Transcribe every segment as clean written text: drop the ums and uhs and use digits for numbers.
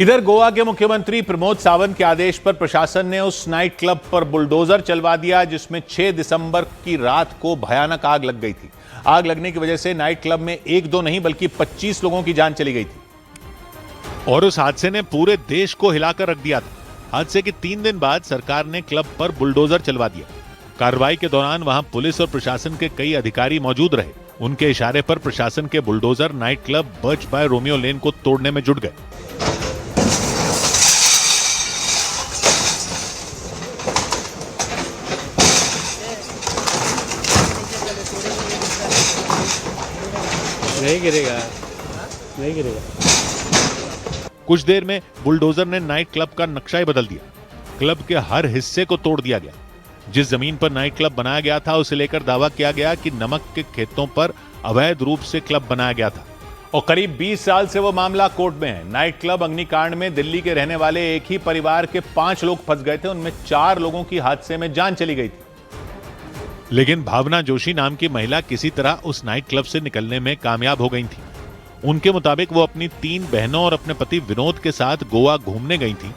इधर गोवा के मुख्यमंत्री प्रमोद सावंत के आदेश पर प्रशासन ने उस नाइट क्लब पर बुलडोजर चलवा दिया जिसमें 6 दिसंबर की रात को भयानक आग लग गई थी। आग लगने की वजह से नाइट क्लब में एक दो नहीं बल्कि 25 लोगों की जान चली गई थी और उस हादसे ने पूरे देश को हिलाकर रख दिया था। हादसे के 3 दिन बाद सरकार ने क्लब पर बुलडोजर चलवा दिया। कार्रवाई के दौरान वहां पुलिस और प्रशासन के कई अधिकारी मौजूद रहे। उनके इशारे पर प्रशासन के bulldozer night club Birch by Romeo Lane को तोड़ने में जुट गए। नहीं गिरेगा, नहीं गिरेगा। कुछ देर में बुलडोजर ने नाइट क्लब का नक्शा ही बदल दिया। क्लब के हर हिस्से को तोड़ दिया गया। जिस जमीन पर नाइट क्लब बनाया गया था उसे लेकर दावा किया गया कि नमक के खेतों पर अवैध रूप से क्लब बनाया गया था और करीब 20 साल से वो मामला कोर्ट में है। नाइट क्लब अग्निकांड में दिल्ली के रहने वाले एक ही परिवार के 5 लोग फंस गए थे। उनमें 4 लोगों की हादसे में जान चली गई थी। लेकिन भावना जोशी नाम की महिला किसी तरह उस नाइट क्लब से निकलने में कामयाब हो गई थी। उनके मुताबिक वो अपनी 3 बहनों और अपने पति विनोद के साथ गोवा घूमने गई थी।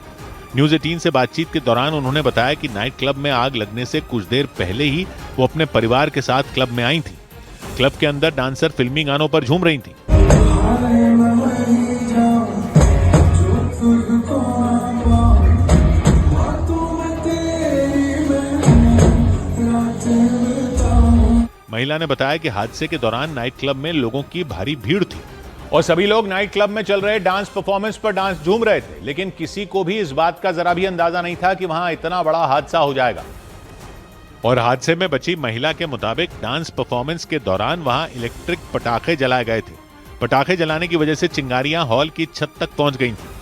न्यूज 18 से बातचीत के दौरान उन्होंने बताया कि नाइट क्लब में आग लगने से कुछ देर पहले ही वो अपने परिवार के साथ क्लब में आई थी। क्लब के अंदर डांसर फिल्मी गानों पर झूम रही थी। महिला ने बताया कि हादसे के दौरान नाइट क्लब में लोगों की भारी भीड़ थी और सभी लोग नाइट क्लब में चल रहे डांस परफॉर्मेंस पर डांस झूम रहे थे। लेकिन किसी को भी इस बात का जरा भी अंदाजा नहीं था कि वहां इतना बड़ा हादसा हो जाएगा। और हादसे में बची महिला के मुताबिक डांस परफॉर्मेंस के दौरान वहां इलेक्ट्रिक पटाखे जलाए गए थे। पटाखे जलाने की वजह से चिंगारियां हॉल की छत तक पहुंच गई थी।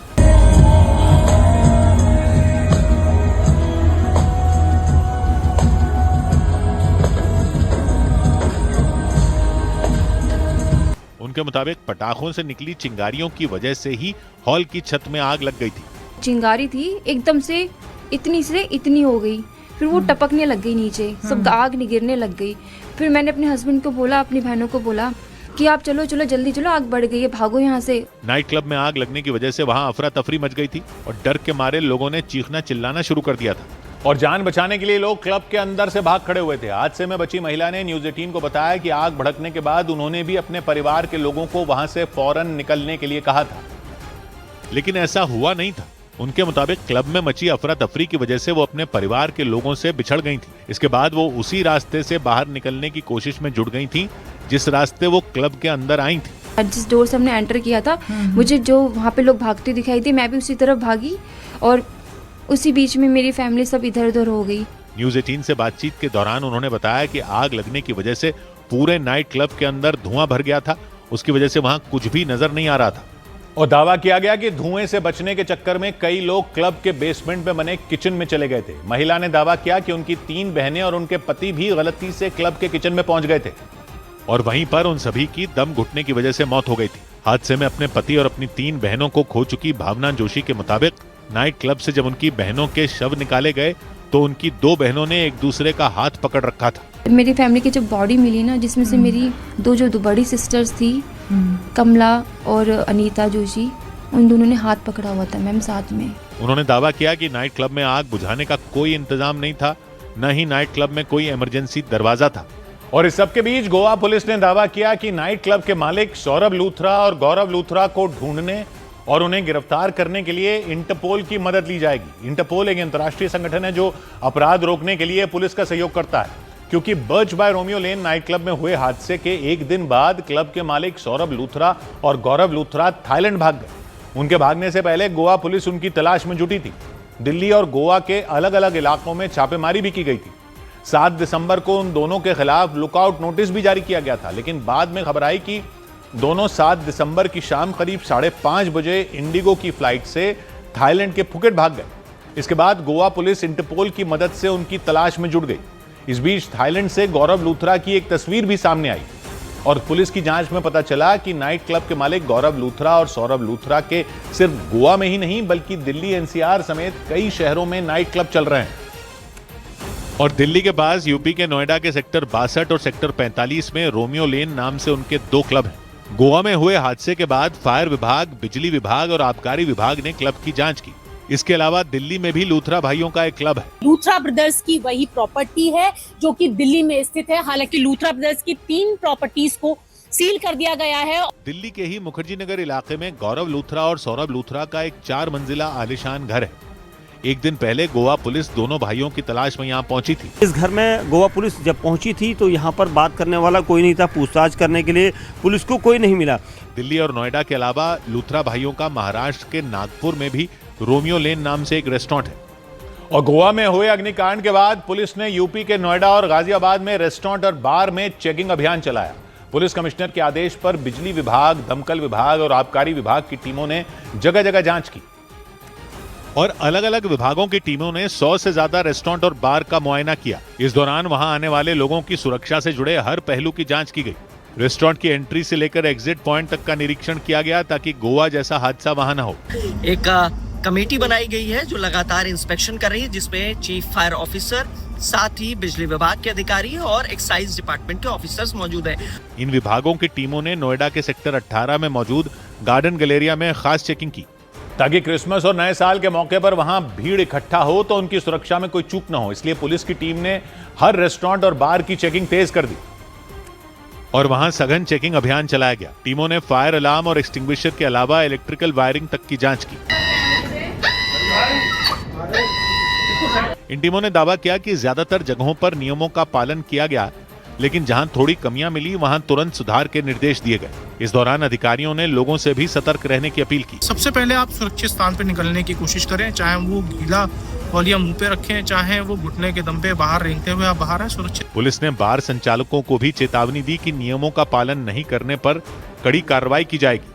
उनके मुताबिक पटाखों से निकली चिंगारियों की वजह से ही हॉल की छत में आग लग गई थी। चिंगारी थी एकदम से इतनी हो गई, फिर वो टपकने लग गई नीचे, सब आग गिरने लग गई। फिर मैंने अपने हस्बैंड को बोला, अपनी बहनों को बोला कि आप चलो चलो जल्दी चलो, आग बढ़ गई है, भागो यहाँ से। नाइट क्लब में आग लगने की वजह से वहां अफरा तफरी मच गई थी और डर के मारे लोगों ने चीखना चिल्लाना शुरू कर दिया था और जान बचाने के लिए लोग क्लब के अंदर से भाग खड़े हुए थे। हादसे में बची महिला ने न्यूज 18 को बताया कि आग भड़कने के बाद उन्होंने भी अपने परिवार के लोगों को वहां से फौरन निकलने के लिए कहा था, लेकिन ऐसा हुआ नहीं था। उनके मुताबिक क्लब में मची अफरा तफरी की वजह से वो अपने परिवार के लोगों से बिछड़ गई थी। इसके बाद वो उसी रास्ते से बाहर निकलने की कोशिश में जुट गई थी जिस रास्ते वो क्लब के अंदर आई थी। जिस डोर से हमने एंटर किया था, मुझे जो वहाँ पे लोग भागते दिखाई दी, मैं भी उसी तरफ भागी और उसी बीच में मेरी फैमिली सब इधर उधर हो गई। न्यूज 18 से बातचीत के दौरान उन्होंने बताया कि आग लगने की वजह से पूरे नाइट क्लब के अंदर धुआं भर गया था। उसकी वजह से वहां कुछ भी नजर नहीं आ रहा था और दावा किया गया कि धुएं से बचने के चक्कर में कई लोग क्लब के बेसमेंट में बने किचन में चले गए थे। महिला ने दावा किया कि उनकी 3 बहनें और उनके पति भी गलती से क्लब के किचन में पहुंच गए थे और वहीं पर उन सभी की दम घुटने की वजह से मौत हो गई थी। हादसे में अपने पति और अपनी 3 बहनों को खो चुकी भावना जोशी के मुताबिक नाइट क्लब से जब उनकी बहनों के शव निकाले गए तो उनकी 2 बहनों ने एक दूसरे का हाथ पकड़ रखा था। मेरी फैमिली की जब बॉडी मिली ना, जिसमें से मेरी दो बड़ी सिस्टर्स थी, कमला और अनीता जोशी, उन दोनों ने हाथ पकड़ा हुआ था मैम साथ में। उन्होंने दावा किया कि नाइट क्लब में आग बुझाने का कोई इंतजाम नहीं था, न ही नाइट क्लब में कोई इमरजेंसी दरवाजा था। और इस सबके बीच गोवा पुलिस ने दावा किया कि नाइट क्लब के मालिक सौरभ लूथरा और गौरव लूथरा को ढूंढने और उन्हें गिरफ्तार करने के लिए इंटरपोल की मदद ली जाएगी। इंटरपोल एक अंतर्राष्ट्रीय संगठन है जो अपराध रोकने के लिए पुलिस का सहयोग करता है, क्योंकि birch by Romeo lane night club में हुए हादसे के एक दिन बाद क्लब के मालिक सौरभ लूथरा और गौरव लूथरा थाईलैंड भाग गए। उनके भागने से पहले गोवा पुलिस उनकी तलाश में जुटी थी। दिल्ली और गोवा के अलग अलग इलाकों में छापेमारी भी की गई थी। 7 दिसंबर को उन दोनों के खिलाफ लुकआउट नोटिस भी जारी किया गया था, लेकिन बाद में खबर आई कि दोनों 7 दिसंबर की शाम करीब 5:30 बजे इंडिगो की फ्लाइट से थाईलैंड के फुकेट भाग गए। इसके बाद गोवा पुलिस इंटरपोल की मदद से उनकी तलाश में जुट गई। इस बीच थाईलैंड से गौरव लूथरा की एक तस्वीर भी सामने आई और पुलिस की जांच में पता चला कि नाइट क्लब के मालिक गौरव लूथरा और सौरभ लूथरा के सिर्फ गोवा में ही नहीं बल्कि दिल्ली एनसीआर समेत कई शहरों में नाइट क्लब चल रहे हैं। और दिल्ली के पास यूपी के नोएडा के सेक्टर 62 और सेक्टर 45 में रोमियो लेन नाम से उनके 2 क्लब हैं। गोवा में हुए हादसे के बाद फायर विभाग, बिजली विभाग और आबकारी विभाग ने क्लब की जांच की। इसके अलावा दिल्ली में भी लूथरा भाइयों का एक क्लब है। लूथरा ब्रदर्स की वही प्रॉपर्टी है जो कि दिल्ली में स्थित है। हालांकि लूथरा ब्रदर्स की 3 प्रॉपर्टीज को सील कर दिया गया है। दिल्ली के ही मुखर्जी नगर इलाके में गौरव लूथरा और सौरभ लूथरा का एक 4 मंजिला आलीशान घर है। एक दिन पहले गोवा पुलिस दोनों भाइयों की तलाश में यहाँ पहुंची थी। इस घर में गोवा पुलिस जब पहुंची थी तो यहाँ पर बात करने वाला कोई नहीं था, पूछताछ करने के लिए पुलिस को कोई नहीं मिला। दिल्ली और नोएडा के अलावा लूथरा भाइयों का महाराष्ट्र के नागपुर में भी रोमियो लेन नाम से एक रेस्टोरेंट है। और गोवा में हुए अग्निकांड के बाद पुलिस ने यूपी के नोएडा और गाजियाबाद में रेस्टोरेंट और बार में चेकिंग अभियान चलाया। पुलिस कमिश्नर के आदेश पर बिजली विभाग, दमकल विभाग और आबकारी विभाग की टीमों ने जगह जगह जांच की और अलग अलग विभागों की टीमों ने 100 से ज्यादा रेस्टोरेंट और बार का मुआयना किया। इस दौरान वहां आने वाले लोगों की सुरक्षा से जुड़े हर पहलू की जांच की गई। रेस्टोरेंट की एंट्री से लेकर एग्जिट पॉइंट तक का निरीक्षण किया गया ताकि गोवा जैसा हादसा वहां न हो। एक कमेटी बनाई गई है जो लगातार इंस्पेक्शन कर रही है, जिसमें चीफ फायर ऑफिसर, साथ ही बिजली विभाग के अधिकारी और एक्साइज डिपार्टमेंट के ऑफिसर्स मौजूद हैं। इन विभागों की टीमों ने नोएडा के सेक्टर 18 में मौजूद गार्डन गैलेरिया में खास चेकिंग की ताकि क्रिसमस और नए साल के मौके पर वहां भीड़ इकट्ठा हो तो उनकी सुरक्षा में कोई चूक न हो। इसलिए पुलिस की टीम ने हर रेस्टोरेंट और बार की चेकिंग तेज कर दी और वहां सघन चेकिंग अभियान चलाया गया। टीमों ने फायर अलार्म और एक्सटिंग्विशर के अलावा इलेक्ट्रिकल वायरिंग तक की जांच की। इन टीमों ने दावा किया कि ज्यादातर जगहों पर नियमों का पालन किया गया, लेकिन जहां थोड़ी कमियां मिली वहां तुरंत सुधार के निर्देश दिए गए। इस दौरान अधिकारियों ने लोगों से भी सतर्क रहने की अपील की। सबसे पहले आप सुरक्षित स्थान पर निकलने की कोशिश करें, चाहे वो गीला तौलिया मुंह पे रखें, चाहे वो घुटने के दम पे बाहर रेंगते हुए आप बाहर हैं सुरक्षित। पुलिस ने बार संचालकों को भी चेतावनी दी कि नियमों का पालन नहीं करने पर कड़ी कार्रवाई की जाएगी।